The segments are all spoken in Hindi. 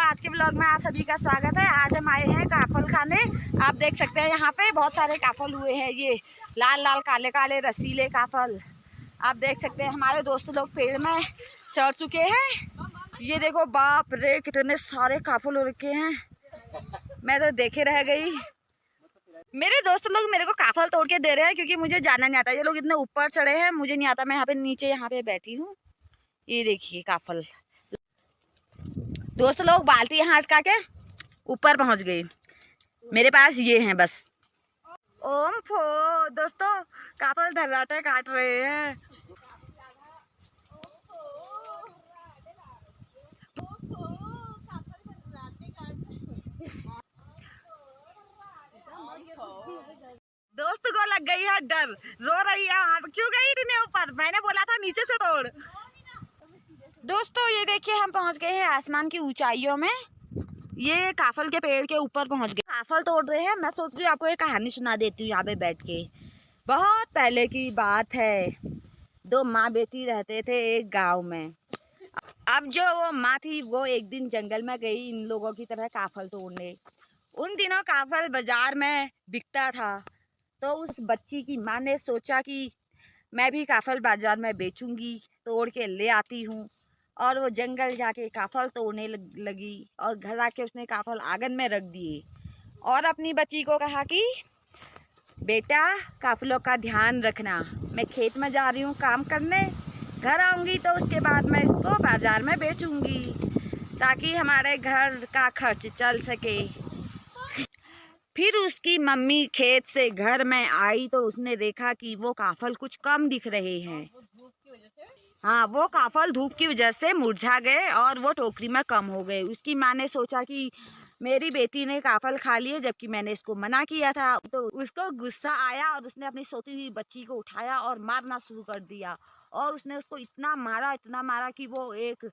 आज के ब्लॉग में आप सभी का स्वागत है। आज हम आए हैं काफल खाने। आप देख सकते हैं यहाँ पे बहुत सारे काफल हुए हैं। ये लाल लाल काले काले रसीले काफल आप देख सकते हैं। हमारे दोस्त लोग पेड़ में चढ़ चुके हैं। ये देखो, बाप रे कितने सारे काफल हो रखे हैं। मैं तो देखे रह गई। मेरे दोस्त लोग मेरे को काफल तोड़ के दे रहे हैं क्योंकि मुझे जाना नहीं आता। ये लोग इतने ऊपर चढ़े हैं, मुझे नहीं आता। मैं यहाँ पे नीचे यहाँ पे बैठी हूँ। ये देखिए काफल। दोस्त लोग बाल्टी यहाँ अटका के ऊपर पहुँच गए। मेरे पास ये हैं बस। ओम फो दोस्तों, काफल धर्राटे काट रहे हैं। दोस्त को लग गई है डर, रो रही है। वहाँ क्यों गई इतने ऊपर? मैंने बोला था नीचे से तोड़। दोस्तों ये देखिए, हम पहुँच गए हैं आसमान की ऊंचाइयों में। ये काफल के पेड़ के ऊपर पहुँच गए। काफल तोड़ रहे हैं। मैं सोच रही हूँ आपको एक कहानी सुना देती हूँ यहाँ पे बैठ के। बहुत पहले की बात है। दो माँ बेटी रहते थे एक गांव में। अब जो वो माँ थी वो एक दिन जंगल में गई इन लोगों की तरह काफल तोड़ने। उन दिनों काफल बाजार में बिकता था, तो उस बच्ची की माँ ने सोचा कि मैं भी काफल बाजार में बेचूंगी, तोड़ के ले आती हूँ। और वो जंगल जाके काफल तोड़ने लगी और घर आके उसने काफल आंगन में रख दिए और अपनी बच्ची को कहा कि बेटा काफलों का ध्यान रखना, मैं खेत में जा रही हूँ काम करने, घर आऊँगी तो उसके बाद मैं इसको बाजार में बेचूंगी ताकि हमारे घर का खर्च चल सके। फिर उसकी मम्मी खेत से घर में आई तो उसने देखा कि वो काफल कुछ कम दिख रहे हैं। हाँ, वो काफल धूप की वजह से मुरझा गए और वो टोकरी में कम हो गए। उसकी माँ ने सोचा कि मेरी बेटी ने काफल खा लिए जबकि मैंने इसको मना किया था। तो उसको गुस्सा आया और उसने अपनी सोती हुई बच्ची को उठाया और मारना शुरू कर दिया। और उसने उसको इतना मारा कि वो एक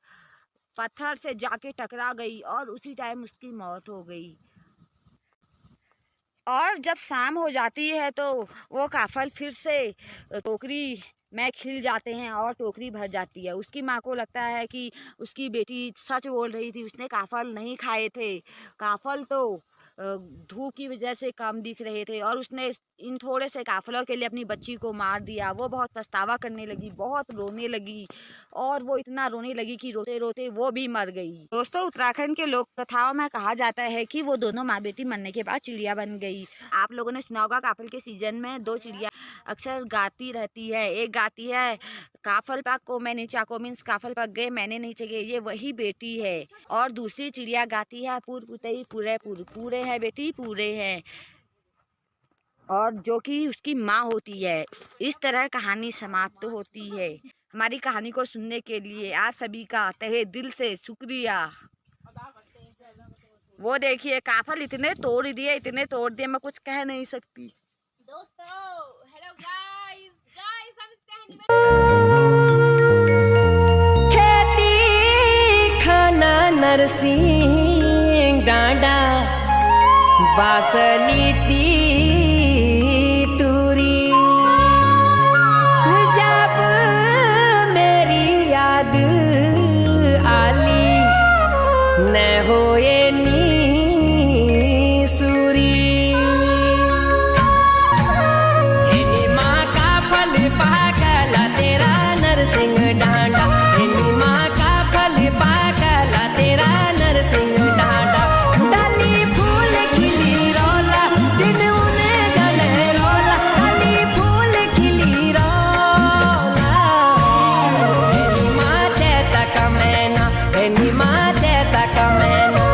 पत्थर से जाके टकरा गई और उसी टाइम उसकी मौत हो गई। और जब शाम हो जाती है तो वो काफल फिर से टोकरी में खिल जाते हैं और टोकरी भर जाती है। उसकी माँ को लगता है कि उसकी बेटी सच बोल रही थी, उसने काफल नहीं खाए थे। काफल तो धूप की वजह से कम दिख रहे थे और उसने इन थोड़े से काफलों के लिए अपनी बच्ची को मार दिया। वो बहुत पछतावा करने लगी, बहुत रोने लगी और वो इतना रोने लगी कि रोते रोते वो भी मर गई। दोस्तों, उत्तराखंड के लोक कथाओं में कहा जाता है कि वो दोनों माँ बेटी मरने के बाद चिड़िया बन गई। आप लोगों ने सुना होगा काफल के सीजन में दो चिड़िया अक्सर गाती रहती है। एक गाती है काफल पक को मैंने चाको, मीन्स काफल पक गए मैंने नहीं चगे, ये वही बेटी है। और दूसरी चिड़िया गाती है पूर पुतई पूरे पूरे है बेटी पूरे हैं, और जो कि उसकी माँ होती है। इस तरह कहानी समाप्त होती है। हमारी कहानी को सुनने के लिए आप सभी का तहे दिल से शुक्रिया। वो देखिए काफल इतने तोड़ दिए मैं कुछ कह नहीं सकती। दोस्तों हेलो गाइस खेती खाना नरसिंह डांडा बासली टूरी, जब मेरी याद आली न होए नरसिंह डांडा, माँ का फल पागला तेरा नरसिंह डांडा। डाली फूल खिली रोला दिन उन्हें गले रोला, डाली फूल खिली रोला। माँ देता का मैना, माँ देता का मैना।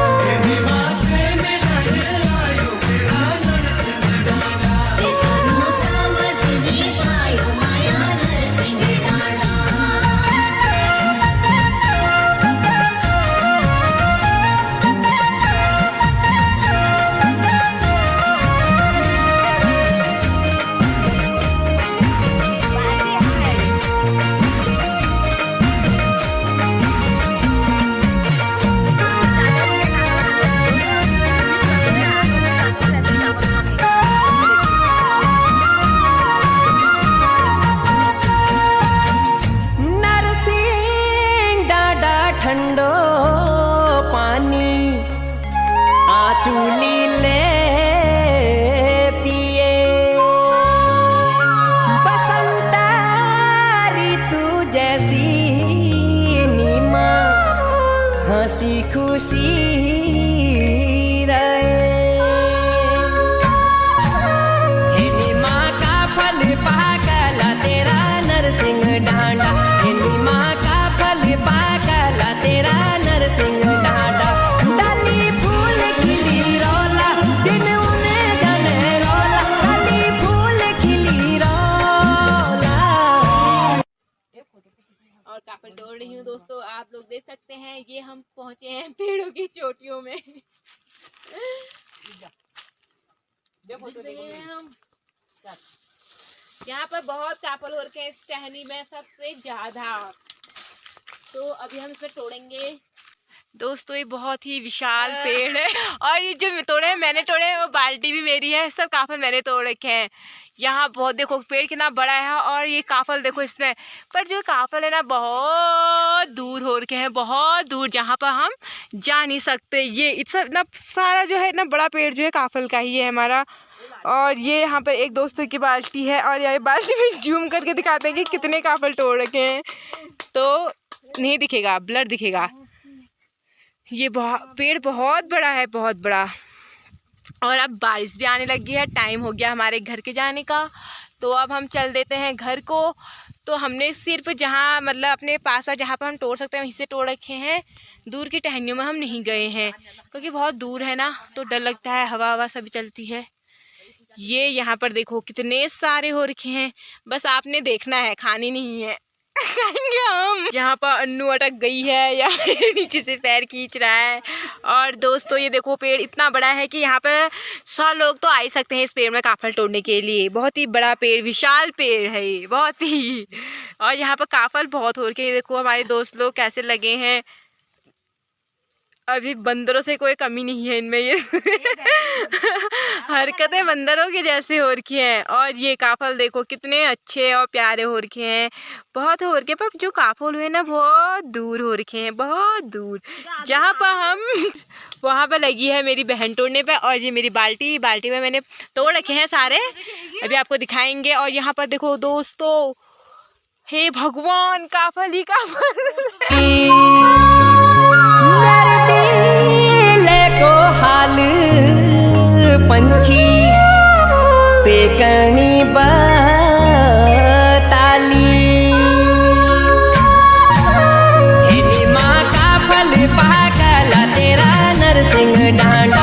चूली ले पिए बसंता ऋतु जैसी नीमा हंसी खुशी रहे। हे नीमा का फल पाकला तेरा नरसिंह डांडा, हे नीमा का फल पाकला तेरा नरसिंह डांडा। डाली फूल खिली रोला दिन उन्हें जाने रोला, डाली फूल खिली रोला। और काफल तोड़ रही हूँ दोस्तों, आप लोग देख सकते हैं। ये हम पहुंचे हैं पेड़ों की चोटियों में। हम यहाँ पर बहुत काफल हो रखे हैं इस टहनी में, सबसे ज्यादा। तो अभी हम इसे तोड़ेंगे दोस्तों। ये बहुत ही विशाल पेड़ है और ये जो तोड़े हैं मैंने तोड़े हैं, वो बाल्टी भी मेरी है। सब काफल मैंने तोड़ रखे हैं। यहाँ बहुत देखो पेड़ कितना बड़ा है और ये काफल देखो इसमें। पर जो काफल है ना बहुत दूर हो रखे हैं, बहुत दूर, जहाँ पर हम जा नहीं सकते। ये इतना सारा जो है ना बड़ा पेड़ जो है काफल का ही है हमारा। और ये यहाँ पर एक दोस्तों की बाल्टी है और ये बाल्टी में जूम करके दिखाते हैं कि कितने काफल तोड़ रखे हैं। तो नहीं दिखेगा, ब्लर दिखेगा। ये पेड़ बहुत बड़ा है, बहुत बड़ा। और अब बारिश भी आने लगी है, टाइम हो गया हमारे घर के जाने का। तो अब हम चल देते हैं घर को। तो हमने सिर्फ जहाँ मतलब अपने पास जहाँ पर हम तोड़ सकते हैं वहीं से तोड़ रखे हैं। दूर की टहनियों में हम नहीं गए हैं क्योंकि बहुत दूर है ना, तो डर लगता है, हवा सभी चलती है। ये यहाँ पर देखो कितने सारे हो रखे हैं, बस आपने देखना है, खानी नहीं है। खाएंगे हम। यहाँ पर अन्नू अटक गई है या नीचे से पैर खींच रहा है। और दोस्तों ये देखो पेड़ इतना बड़ा है कि यहाँ पर 100 लोग तो आ ही सकते हैं इस पेड़ में काफल तोड़ने के लिए। बहुत ही बड़ा पेड़, विशाल पेड़ है ये, बहुत ही। और यहाँ पर काफल बहुत हो रखे हैं। देखो हमारे दोस्त लोग कैसे लगे हैं। अभी बंदरों से कोई कमी नहीं है इनमें। ये हरकतें बंदरों के जैसे हो रखी हैं। और ये काफल देखो कितने अच्छे और प्यारे हो रखे हैं, बहुत हो रखे। पर जो काफल हुए ना बहुत दूर हो रखे हैं, बहुत दूर। जहाँ पर हम वहाँ पर लगी है मेरी बहन तोड़ने पे। और ये मेरी बाल्टी में मैंने तोड़ रखे हैं सारे, अभी आपको दिखाएंगे। और यहाँ पर देखो दोस्तों, हे भगवान, काफल ही काफल। को हाल पंछी पे कणी बताली, हे नीमा का फल पाकला तेरा नरसिंह डांडा,